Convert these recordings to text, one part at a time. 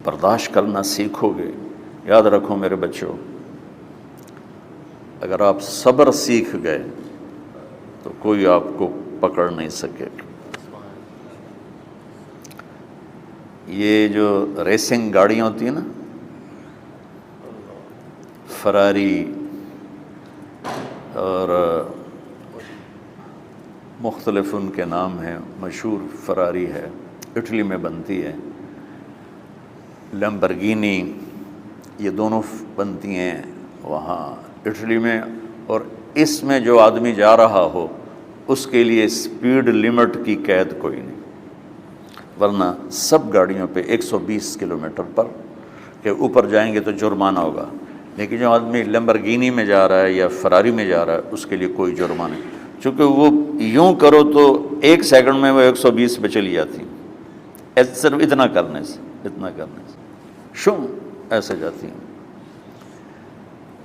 برداشت کرنا سیکھو گے. یاد رکھو میرے بچوں، اگر آپ صبر سیکھ گئے تو کوئی آپ کو پکڑ نہیں سکے. یہ جو ریسنگ گاڑیاں ہوتی ہیں نا، فراری اور مختلف ان کے نام ہیں، مشہور فراری ہے، اٹلی میں بنتی ہے. لیمبرگینی، یہ دونوں بنتی ہیں وہاں اٹلی میں. اور اس میں جو آدمی جا رہا ہو اس کے لیے سپیڈ لمٹ کی قید کوئی نہیں، ورنہ سب گاڑیوں پہ 120 کلومیٹر پر کہ اوپر جائیں گے تو جرمانہ ہوگا. لیکن جو آدمی لیمبرگینی میں جا رہا ہے یا فراری میں جا رہا ہے اس کے لیے کوئی جرمانہ نہیں، چونکہ وہ یوں کرو تو 1 سیکنڈ میں وہ 120 پہ چلی جاتی، صرف اتنا کرنے سے شو ایسے جاتی ہیں.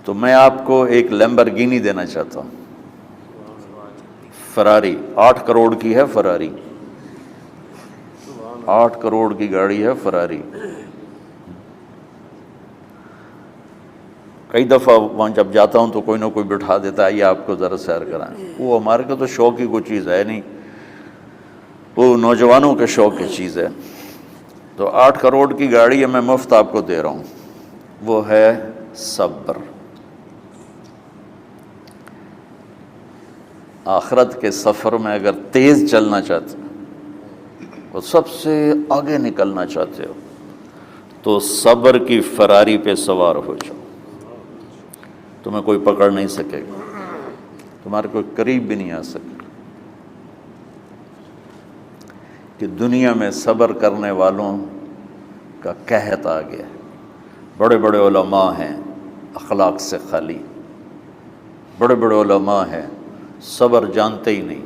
تو میں آپ کو ایک لیمبرگینی دینا چاہتا ہوں، فراری 8 کروڑ کی ہے. فراری 8 کروڑ کی گاڑی ہے فراری. کئی دفعہ وہاں جب جاتا ہوں تو کوئی نہ کوئی بٹھا دیتا ہے، یہ آپ کو ذرا سیر کرائیں. وہ ہمارے کو تو شوق کی کوئی چیز ہے نہیں، وہ نوجوانوں کے شوق کی چیز ہے. تو 8 کروڑ کی گاڑی ہے، میں مفت آپ کو دے رہا ہوں. وہ ہے صبر. آخرت کے سفر میں اگر تیز چلنا چاہتے اور سب سے آگے نکلنا چاہتے ہو تو صبر کی فراری پہ سوار ہو جاؤ. تمہیں کوئی پکڑ نہیں سکے گا، تمہارے کوئی قریب بھی نہیں آ سکے. کہ دنیا میں صبر کرنے والوں کا قحط آ گیا ہے. بڑے بڑے علماء ہیں اخلاق سے خالی، بڑے بڑے علماء ہیں صبر جانتے ہی نہیں.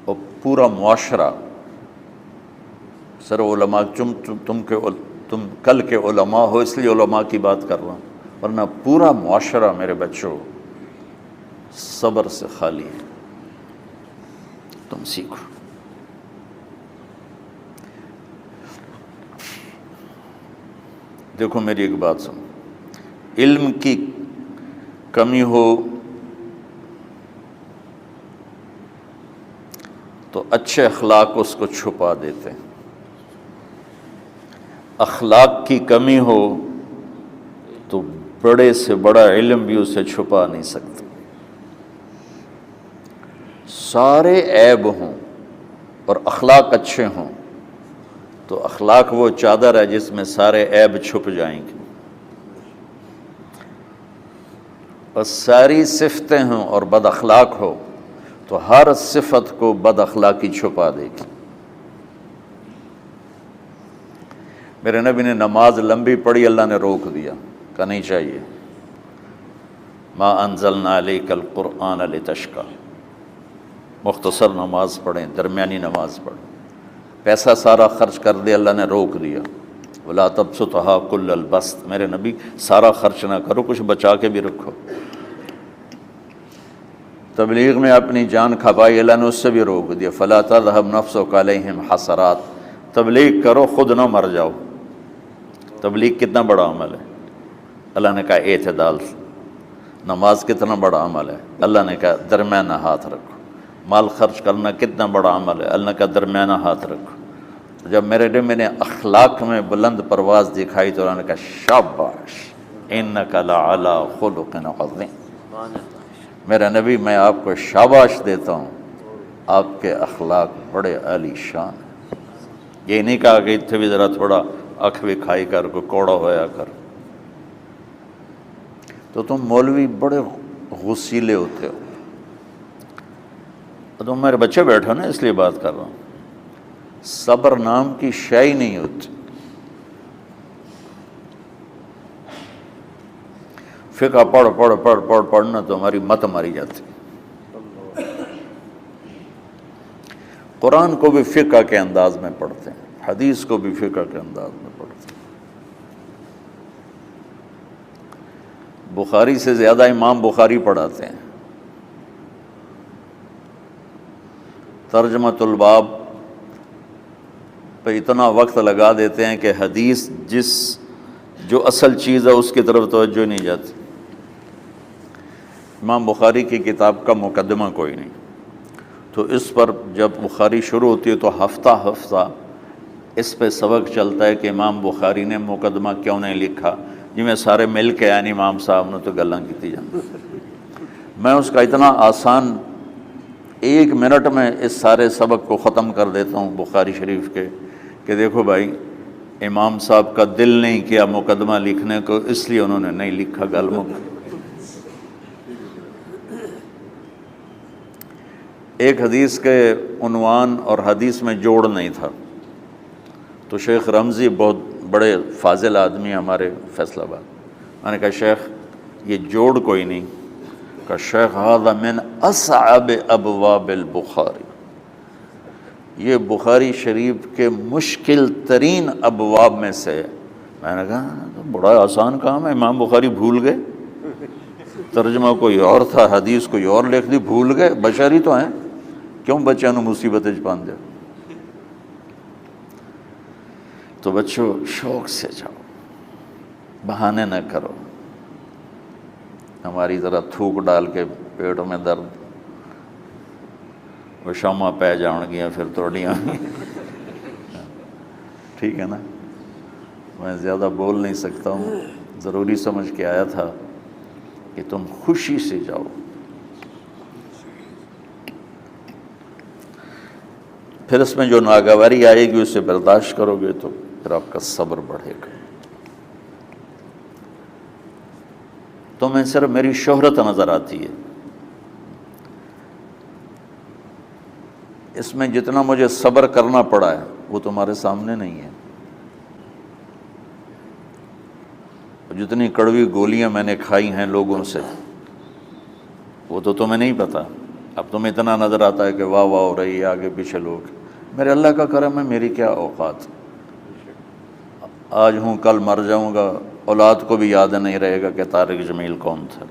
اور پورا معاشرہ سر علماء، تم کل کے علماء ہو اس لیے علماء کی بات کر رہا ہوں، ورنہ پورا معاشرہ میرے بچوں صبر سے خالی ہے. تم سیکھو. دیکھو میری ایک بات سنو، علم کی کمی ہو تو اچھے اخلاق اس کو چھپا دیتے ہیں. اخلاق کی کمی ہو تو بڑے سے بڑا علم بھی اسے چھپا نہیں سکتا. سارے عیب ہوں اور اخلاق اچھے ہوں تو اخلاق وہ چادر ہے جس میں سارے عیب چھپ جائیں گے. اور ساری صفتیں ہوں اور بد اخلاق ہو تو ہر صفت کو بد اخلاقی چھپا دے گی. میرے نبی نے نماز لمبی پڑھی، اللہ نے روک دیا، کہا نہیں چاہیے. ما انزلنا علیک القرآن لتشقی، مختصر نماز پڑھیں، درمیانی نماز پڑھیں. پیسہ سارا خرچ کر دے، اللہ نے روک دیا. ولا تبسطها کل البسط، میرے نبی سارا خرچ نہ کرو، کچھ بچا کے بھی رکھو. تبلیغ میں اپنی جان کھپائی، اللہ نے اس سے بھی روک دیا. فلا تذهب نفسك علیہم حسرات، تبلیغ کرو خود نہ مر جاؤ. تبلیغ کتنا بڑا عمل ہے، اللہ نے کہا اعتدال. نماز کتنا بڑا عمل ہے، اللہ نے کہا درمیانہ ہاتھ رکھو. مال خرچ کرنا کتنا بڑا عمل ہے، اللہ نے کہا درمیانہ ہاتھ رکھو. جب میرے نبی میں نے اخلاق میں بلند پرواز دکھائی تو اللہ نے کہا شاباش انک لعلی خلق عظیم. میرا نبی میں آپ کو شاباش دیتا ہوں، آپ کے اخلاق بڑے عالی شان ہیں. یہ نہیں کہا کہ اتنے بھی ذرا تھوڑا اکھ بھی کھائی کر کوئی کوڑا ہویا کر. تو تم مولوی بڑے غسیلے ہوتے ہو. تم میرے بچے بیٹھو نا اس لیے بات کر رہا ہوں. صبر نام کی شے ہی نہیں ہوتی. فقہ پڑھنا تو ہماری مت ماری جاتی. قرآن کو بھی فقہ کے انداز میں پڑھتے ہیں، حدیث کو بھی فقہ کے انداز میں پڑھتے ہیں. بخاری سے زیادہ امام بخاری پڑھاتے ہیں. ترجمۃ الباب پہ اتنا وقت لگا دیتے ہیں کہ حدیث جو اصل چیز ہے اس کی طرف توجہ نہیں جاتی۔ امام بخاری کی کتاب کا مقدمہ کوئی نہیں، تو اس پر جب بخاری شروع ہوتی ہے تو ہفتہ ہفتہ اس پہ سبق چلتا ہے کہ امام بخاری نے مقدمہ کیوں نہیں لکھا، جی میں سارے مل کے یعنی امام صاحب نے تو گلاں کی جان۔ میں اس کا اتنا آسان 1 منٹ میں اس سارے سبق کو ختم کر دیتا ہوں بخاری شریف کے، کہ دیکھو بھائی امام صاحب کا دل نہیں کیا مقدمہ لکھنے کو، اس لیے انہوں نے نہیں لکھا۔ گلموں ایک حدیث کے عنوان اور حدیث میں جوڑ نہیں تھا، تو شیخ رمزی بہت بڑے فاضل آدمی ہمارے فیصل آباد، میں نے کہا شیخ یہ جوڑ کوئی نہیں، کہا شیخ ھذا من اصعب ابواب البخاری، یہ بخاری شریف کے مشکل ترین ابواب میں سے۔ میں نے کہا تو بڑا آسان کام ہے، امام بخاری بھول گئے، ترجمہ کوئی اور تھا، حدیث کوئی اور لکھ دی، بھول گئے، بشر ہی تو ہیں، کیوں بچوں نے مصیبت پان دیا۔ تو بچوں شوق سے جاؤ، بہانے نہ کرو، ہماری ذرا تھوک ڈال کے پیٹوں میں درد، وہ شامہ پہ جاؤں گیا پھر توڑیاں، ٹھیک ہے نا۔ میں زیادہ بول نہیں سکتا ہوں، ضروری سمجھ کے آیا تھا کہ تم خوشی سے جاؤ۔ پھر اس میں جو ناگواری آئے گی اسے برداشت کرو گے تو پھر آپ کا صبر بڑھے گا۔ تو میں صرف میری شہرت نظر آتی ہے، اس میں جتنا مجھے صبر کرنا پڑا ہے وہ تمہارے سامنے نہیں ہے، جتنی کڑوی گولیاں میں نے کھائی ہیں لوگوں سے وہ تو تمہیں نہیں پتا۔ اب تمہیں اتنا نظر آتا ہے کہ واہ واہ ہو رہی ہے آگے پیچھے لوگ، میرے اللہ کا کرم ہے، میری کیا اوقات، آج ہوں کل مر جاؤں گا، اولاد کو بھی یاد نہیں رہے گا کہ طارق جمیل کون تھا۔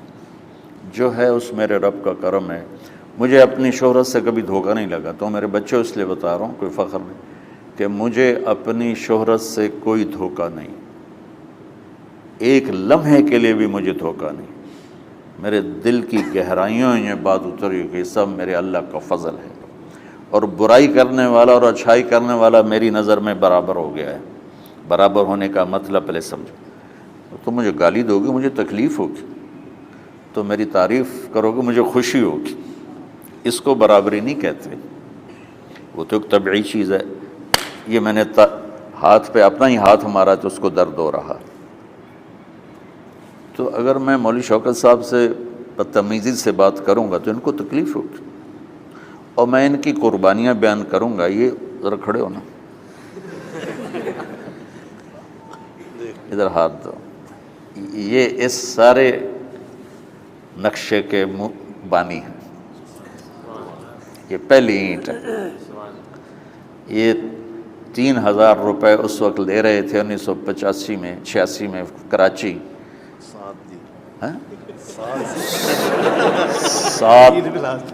جو ہے اس میرے رب کا کرم ہے، مجھے اپنی شہرت سے کبھی دھوکہ نہیں لگا۔ تو میرے بچوں اس لیے بتا رہا ہوں، کوئی فخر نہیں، کہ مجھے اپنی شہرت سے کوئی دھوکہ نہیں، ایک لمحے کے لیے بھی مجھے دھوکہ نہیں۔ میرے دل کی گہرائیوں یہ بات اتری کہ سب میرے اللہ کا فضل ہے، اور برائی کرنے والا اور اچھائی کرنے والا میری نظر میں برابر ہو گیا ہے۔ برابر ہونے کا مطلب پہلے سمجھو، تو مجھے گالی دو گے مجھے تکلیف ہوگی، تو میری تعریف کرو گے مجھے خوشی ہوگی، اس کو برابری نہیں کہتے، وہ تو ایک طبعی چیز ہے۔ یہ میں نے ہاتھ پہ اپنا ہی ہاتھ مارا تو اس کو درد ہو رہا، تو اگر میں مولوی شوکت صاحب سے بدتمیزی سے بات کروں گا تو ان کو تکلیف ہوگی، اور میں ان کی قربانیاں بیان کروں گا۔ یہ ذرا کھڑے ہونا، ادھر ہاتھ دو، یہ اس سارے نقشے کے بانی ہیں، یہ پہلی اینٹ ہے۔ یہ 3000 روپے اس وقت لے رہے تھے 1985 میں 86 میں کراچی،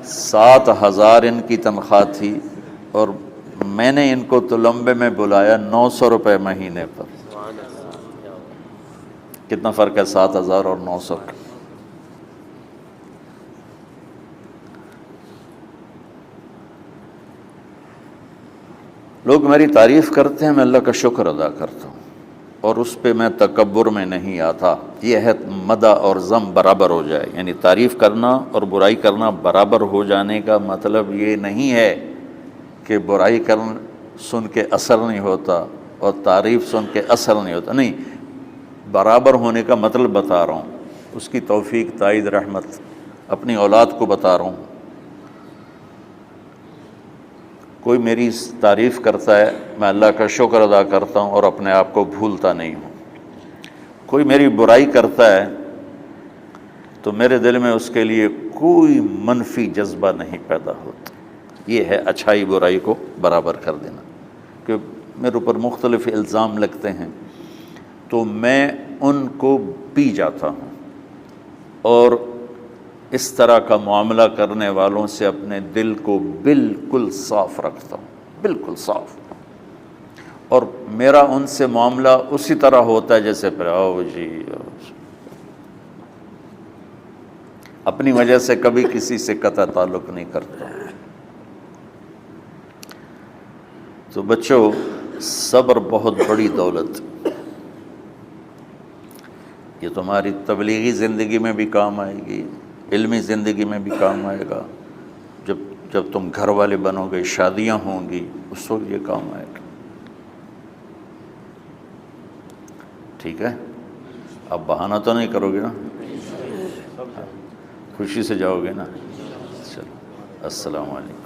7,000 ان کی تنخواہ تھی، اور میں نے ان کو تلمبے میں بلایا 900 روپے مہینے پر۔ کتنا فرق ہے 7,000 اور 900 کا؟ لوگ میری تعریف کرتے ہیں، میں اللہ کا شکر ادا کرتا ہوں، اور اس پہ میں تکبر میں نہیں آتا۔ یہ ہے مدح اور ذم برابر ہو جائے، یعنی تعریف کرنا اور برائی کرنا برابر ہو جانے کا مطلب یہ نہیں ہے کہ برائی سن کے اثر نہیں ہوتا اور تعریف سن کے اثر نہیں ہوتا، نہیں، برابر ہونے کا مطلب بتا رہا ہوں، اس کی توفیق تائید رحمت اپنی اولاد کو بتا رہا ہوں۔ کوئی میری تعریف کرتا ہے میں اللہ کا شکر ادا کرتا ہوں اور اپنے آپ کو بھولتا نہیں ہوں، کوئی میری برائی کرتا ہے تو میرے دل میں اس کے لیے کوئی منفی جذبہ نہیں پیدا ہوتا۔ یہ ہے اچھائی برائی کو برابر کر دینا۔ کہ میرے اوپر مختلف الزام لگتے ہیں تو میں ان کو پی جاتا ہوں، اور اس طرح کا معاملہ کرنے والوں سے اپنے دل کو بالکل صاف رکھتا ہوں، بالکل صاف، اور میرا ان سے معاملہ اسی طرح ہوتا ہے جیسے پھر آؤ جی اپنی وجہ سے کبھی کسی سے قطع تعلق نہیں کرتا۔ تو بچوں، صبر بہت بڑی دولت، یہ تمہاری تبلیغی زندگی میں بھی کام آئے گی، علمی زندگی میں بھی کام آئے گا، جب تم گھر والے بنو گے، شادیاں ہوں گی، اس وقت یہ کام آئے گا۔ ٹھیک ہے، اب بہانہ تو نہیں کرو گے نا، خوشی سے جاؤ گے نا؟ چلو، السلام علیکم۔